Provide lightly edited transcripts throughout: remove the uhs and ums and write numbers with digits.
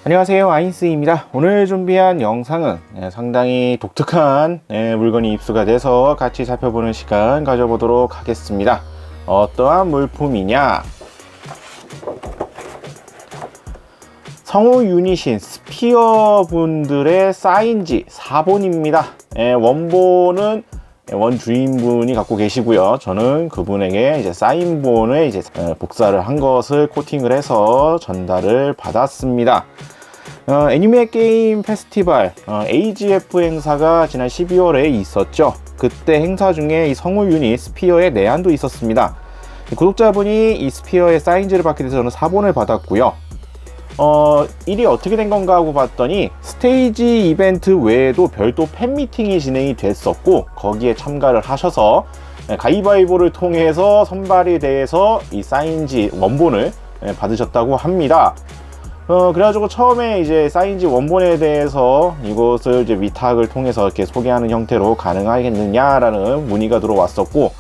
안녕하세요, 아인스입니다. 오늘 준비한 영상은 상당히 독특한 물건이 입수가 돼서 같이 살펴보는 시간 가져보도록 하겠습니다. 어떠한 물품이냐, 성우 유닛인 스피어 분들의 사인지 사본입니다. 원본은 원 주인분이 갖고 계시고요. 저는 그분에게 이제 사인본을 이제 복사를 한 것을 코팅을 해서 전달을 받았습니다. 애니메 게임 페스티벌 AGF 행사가 지난 12월에 있었죠. 그때 행사 중에 이 성우 유닛 스피어의 내한도 있었습니다. 구독자분이 이 스피어의 사인지를 받게 돼서 저는 사본을 받았고요. 일이 어떻게 된 건가 하고 봤더니 스테이지 이벤트 외에도 별도 팬미팅이 진행이 됐었고, 거기에 참가를 하셔서 가위바위보를 통해서 선발이 돼서 이 사인지 원본을 받으셨다고 합니다. 그래가지고 처음에 이제 사인지 원본에 대해서 이것을 이제 위탁을 통해서 이렇게 소개하는 형태로 가능하겠느냐라는 문의가 들어왔었고,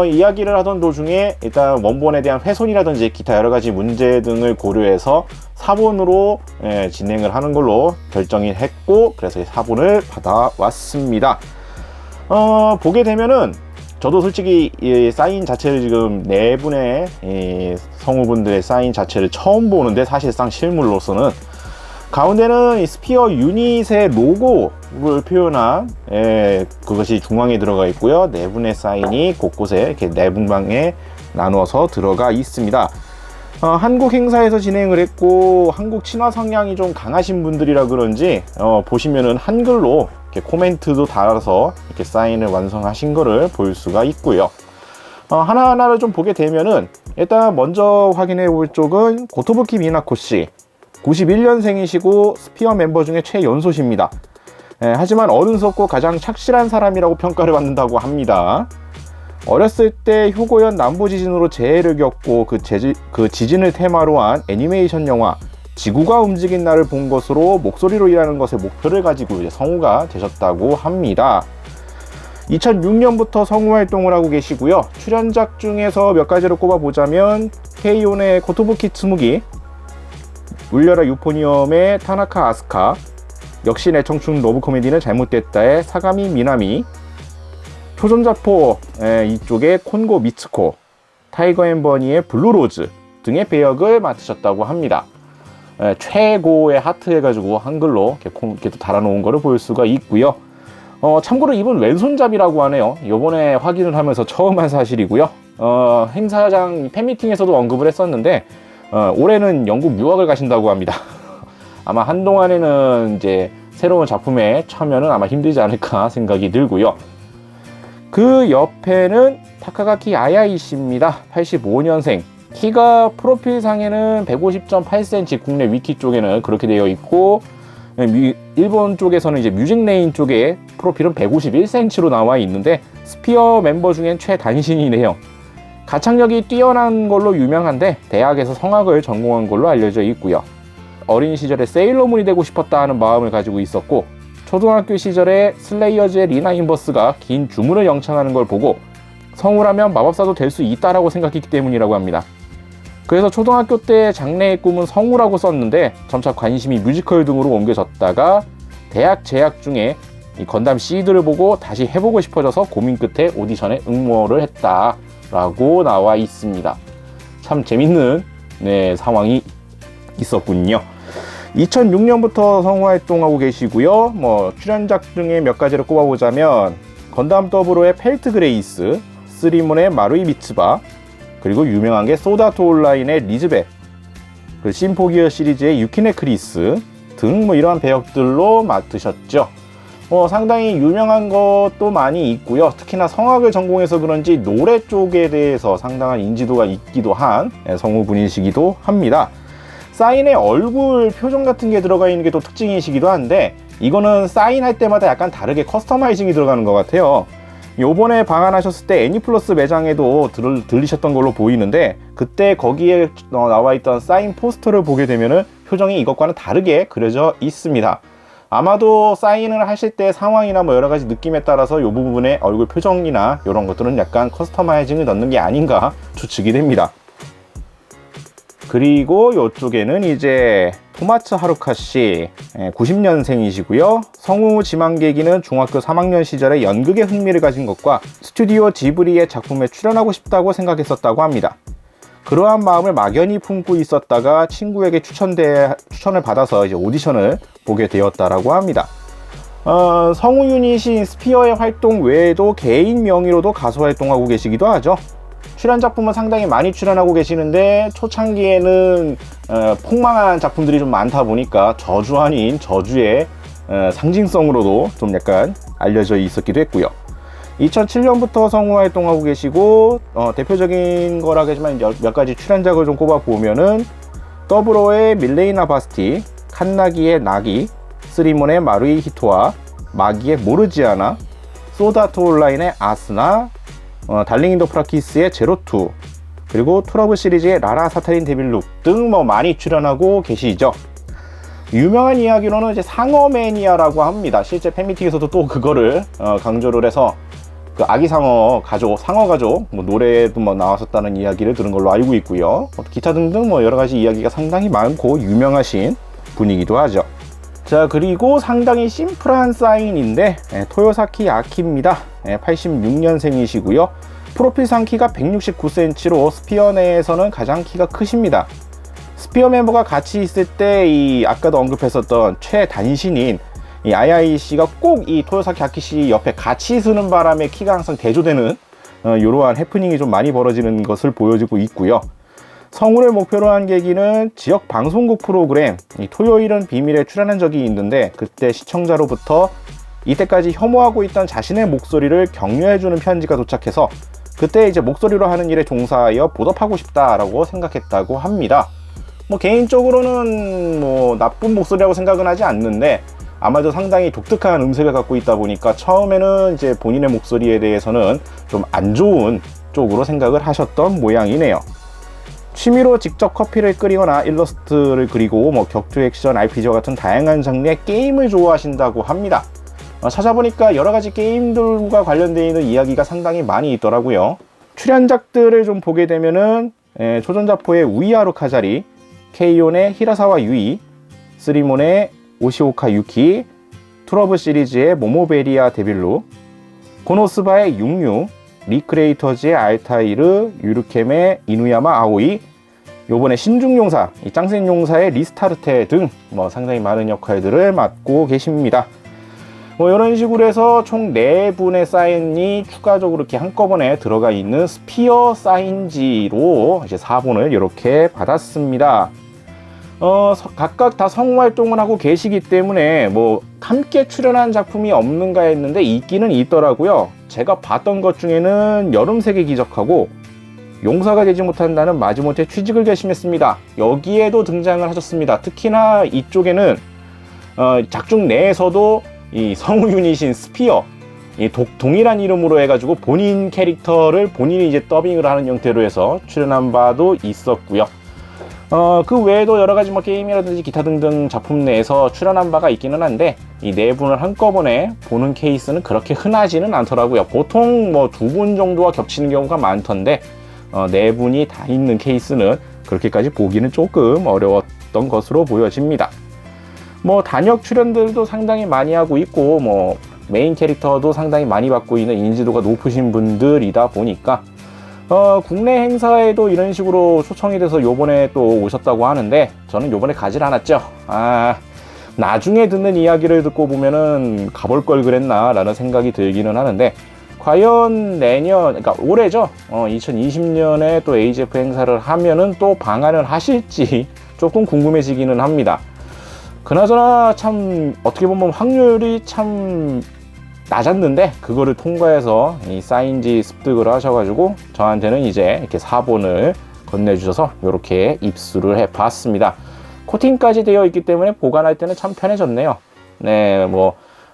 이야기를 하던 도중에 일단 원본에 대한 훼손이라든지 기타 여러가지 문제 등을 고려해서 사본으로 진행을 하는 걸로 결정이 했고, 그래서 사본을 받아왔습니다. 보게 되면은 저도 솔직히 이 사인 자체를 지금 네 분의 성우분들의 사인 자체를 처음 보는데, 사실상 실물로서는 가운데는 이 스피어 유닛의 로고를 표현한 그것이 중앙에 들어가 있고요. 네 분의 사인이 곳곳에 이렇게 네 분방에 나누어서 들어가 있습니다. 한국 행사에서 진행을 했고, 한국 친화 성향이 좀 강하신 분들이라 그런지 보시면은 한글로 이렇게 코멘트도 달아서 이렇게 사인을 완성하신 거를 볼 수가 있고요. 하나하나를 좀 보게 되면은 일단 먼저 확인해 볼 쪽은 고토부키 미나코 씨, 91년생이시고 스피어 멤버 중에 최연소십니다. 하지만 어른스럽고 가장 착실한 사람이라고 평가를 받는다고 합니다. 어렸을 때 효고현 남부지진으로 재해를 겪고 그 지진을 테마로 한 애니메이션 영화 지구가 움직인 날을 본 것으로 목소리로 일하는 것에 목표를 가지고 이제 성우가 되셨다고 합니다. 2006년부터 성우 활동을 하고 계시고요. 출연작 중에서 몇 가지를 꼽아보자면 케이온의 고토부키 츠무기, 울려라 유포니엄의 타나카 아스카, 역시 내 청춘 러브 코미디는 잘못됐다의 사가미 미나미, 초전자포 이쪽의 콘고 미츠코, 타이거 앤 버니의 블루로즈 등의 배역을 맡으셨다고 합니다. 최고의 하트 해가지고 한글로 이렇게 달아놓은 거를 볼 수가 있고요. 참고로 이분 왼손잡이라고 하네요. 요번에 확인을 하면서 처음 한 사실이고요. 행사장 팬미팅에서도 언급을 했었는데 올해는 영국 유학을 가신다고 합니다. 아마 한동안에는 이제 새로운 작품에 참여는 아마 힘들지 않을까 생각이 들고요. 그 옆에는 타카가키 아야이 씨입니다. 85년생. 키가 프로필상에는 150.8cm, 국내 위키 쪽에는 그렇게 되어 있고, 일본 쪽에서는 이제 뮤직레인 쪽에 프로필은 151cm로 나와 있는데, 스피어 멤버 중엔 최단신이네요. 가창력이 뛰어난 걸로 유명한데 대학에서 성악을 전공한 걸로 알려져 있고요. 어린 시절에 세일러문이 되고 싶었다 하는 마음을 가지고 있었고, 초등학교 시절에 슬레이어즈의 리나 인버스가 긴 주문을 영창하는 걸 보고 성우라면 마법사도 될 수 있다라고 생각했기 때문이라고 합니다. 그래서 초등학교 때 장래의 꿈은 성우라고 썼는데 점차 관심이 뮤지컬 등으로 옮겨졌다가 대학 재학 중에 이 건담 시드를 보고 다시 해보고 싶어져서 고민 끝에 오디션에 응모를 했다라고 나와 있습니다. 참 재밌는 상황이 있었군요. 2006년부터 성우 활동하고 계시고요. 출연작 중에 몇 가지를 꼽아보자면 건담 더블오의 펠트 그레이스, 쓰리문의 마루이 미츠바, 그리고 유명한 게 소다토 온라인의 리즈벳, 그리고 심포기어 시리즈의 유키네 크리스 등 이러한 배역들로 맡으셨죠. 상당히 유명한 것도 많이 있고요. 특히나 성악을 전공해서 그런지 노래 쪽에 대해서 상당한 인지도가 있기도 한 성우분이시기도 합니다. 사인에 얼굴 표정 같은 게 들어가 있는 게 또 특징이시기도 한데, 이거는 사인할 때마다 약간 다르게 커스터마이징이 들어가는 것 같아요. 요번에 방한하셨을 때 애니플러스 매장에도 들리셨던 걸로 보이는데, 그때 거기에 나와 있던 사인 포스터를 보게 되면은 표정이 이것과는 다르게 그려져 있습니다. 아마도 사인을 하실 때 상황이나 여러 가지 느낌에 따라서 이 부분에 얼굴 표정이나 이런 것들은 약간 커스터마이징을 넣는 게 아닌가 추측이 됩니다. 그리고 이쪽에는 이제 토마츠 하루카씨 90년생이시고요. 성우 지망계기는 중학교 3학년 시절에 연극에 흥미를 가진 것과 스튜디오 지브리의 작품에 출연하고 싶다고 생각했었다고 합니다. 그러한 마음을 막연히 품고 있었다가 친구에게 추천을 받아서 이제 오디션을 보게 되었다라고 합니다. 성우 유닛인 스피어의 활동 외에도 개인 명의로도 가수 활동하고 계시기도 하죠. 출연 작품은 상당히 많이 출연하고 계시는데 초창기에는 폭망한 작품들이 좀 많다 보니까 저주 아닌 저주의 상징성으로도 좀 약간 알려져 있었기도 했고요. 2007년부터 성우 활동하고 계시고 대표적인 거라겠지만 몇 가지 출연작을 좀 꼽아보면은 더블오의 밀레이나 바스티, 칸나기의 나기, 쓰리몬의 마루이 히토아, 마기의 모르지아나, 소다트 온라인의 아스나, 달링 인더 프라키스의 제로투, 그리고 투러브 시리즈의 라라 사타린 데빌룩 등 많이 출연하고 계시죠. 유명한 이야기로는 이제 상어 매니아라고 합니다. 실제 팬미팅에서도 또 그거를 강조를 해서 그 아기 상어 가족, 상어 가족 노래도 나왔었다는 이야기를 들은 걸로 알고 있고요. 기타 등등 여러 가지 이야기가 상당히 많고 유명하신 분이기도 하죠. 자, 그리고 상당히 심플한 사인인데 토요사키 아키입니다. 86년생이시고요. 프로필상 키가 169cm로 스피어 내에서는 가장 키가 크십니다. 스피어 멤버가 같이 있을 때 아까도 언급했었던 최단신인 이 아야이 씨가 꼭 이 토요사키 아키 씨 옆에 같이 서는 바람에 키가 항상 대조되는 이러한 해프닝이 좀 많이 벌어지는 것을 보여주고 있고요. 성우를 목표로 한 계기는 지역 방송국 프로그램 토요일은 비밀에 출연한 적이 있는데 그때 시청자로부터 이때까지 혐오하고 있던 자신의 목소리를 격려해주는 편지가 도착해서 그때 이제 목소리로 하는 일에 종사하여 보답하고 싶다라고 생각했다고 합니다. 개인적으로는 나쁜 목소리라고 생각은 하지 않는데 아마도 상당히 독특한 음색을 갖고 있다 보니까 처음에는 이제 본인의 목소리에 대해서는 좀 안 좋은 쪽으로 생각을 하셨던 모양이네요. 취미로 직접 커피를 끓이거나 일러스트를 그리고 격투 액션, RPG와 같은 다양한 장르의 게임을 좋아하신다고 합니다. 찾아보니까 여러 가지 게임들과 관련되어 있는 이야기가 상당히 많이 있더라고요. 출연작들을 좀 보게 되면은 초전자포의 우이하루 카자리, 케이온의 히라사와 유이, 쓰리몬의 오시오카 유키, 투러브 시리즈의 모모베리아 데빌루, 고노스바의 육류, 리크레이터즈의 알타이르, 유르캠의 이누야마 아오이, 요번에 신중용사, 짱센용사의 리스타르테 등 상당히 많은 역할들을 맡고 계십니다. 이런 식으로 해서 총 4분의 사인이 추가적으로 이렇게 한꺼번에 들어가 있는 스피어 사인지로 이제 4본을 이렇게 받았습니다. 각각 다 성우 활동을 하고 계시기 때문에 함께 출연한 작품이 없는가 했는데 있기는 있더라고요. 제가 봤던 것 중에는 여름색의 기적하고 용사가 되지 못한다는 마지못해 취직을 결심했습니다. 여기에도 등장을 하셨습니다. 특히나 이쪽에는 작중 내에서도 이 성우 유닛인 스피어 동일한 이름으로 해가지고 본인 캐릭터를 본인이 이제 더빙을 하는 형태로 해서 출연한 바도 있었고요. 그 외에도 여러 가지 게임이라든지 기타 등등 작품 내에서 출연한 바가 있기는 한데 이 4분을 한꺼번에 보는 케이스는 그렇게 흔하지는 않더라고요. 보통 2분 정도가 겹치는 경우가 많던데 4분이 다 있는 케이스는 그렇게까지 보기는 조금 어려웠던 것으로 보여집니다. 단역 출연들도 상당히 많이 하고 있고 메인 캐릭터도 상당히 많이 받고 있는 인지도가 높으신 분들이다 보니까 국내 행사에도 이런 식으로 초청이 돼서 요번에 또 오셨다고 하는데 저는 요번에 가질 않았죠. 나중에 듣는 이야기를 듣고 보면은 가볼 걸 그랬나 라는 생각이 들기는 하는데 과연 내년, 그러니까 올해죠. 2020년에 또 AGF 행사를 하면은 또 방한을 하실지 조금 궁금해지기는 합니다. 그나저나 참 어떻게 보면 확률이 참 낮았는데 그거를 통과해서 이 사인지 습득을 하셔가지고 저한테는 이제 이렇게 4본을 건네주셔서 이렇게 입수를 해봤습니다. 코팅까지 되어 있기 때문에 보관할 때는 참 편해졌네요. 네,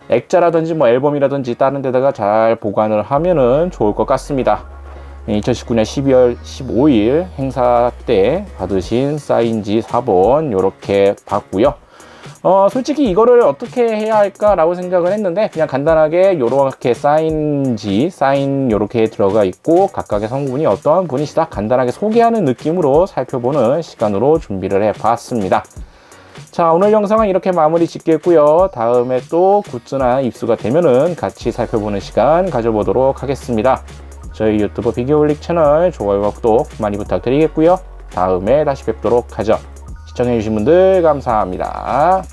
액자라든지 앨범이라든지 다른 데다가 잘 보관을 하면은 좋을 것 같습니다. 2019년 12월 15일 행사 때 받으신 사인지 4본 이렇게 봤고요. 솔직히 이거를 어떻게 해야 할까라고 생각을 했는데 그냥 간단하게 요렇게 사인 요렇게 들어가 있고 각각의 성분이 어떠한 분이시다 간단하게 소개하는 느낌으로 살펴보는 시간으로 준비를 해봤습니다. 자, 오늘 영상은 이렇게 마무리 짓겠고요. 다음에 또 굿즈나 입수가 되면은 같이 살펴보는 시간 가져보도록 하겠습니다. 저희 유튜브 비교올릭 채널 좋아요와 구독 많이 부탁드리겠고요. 다음에 다시 뵙도록 하죠. 시청해주신 분들 감사합니다.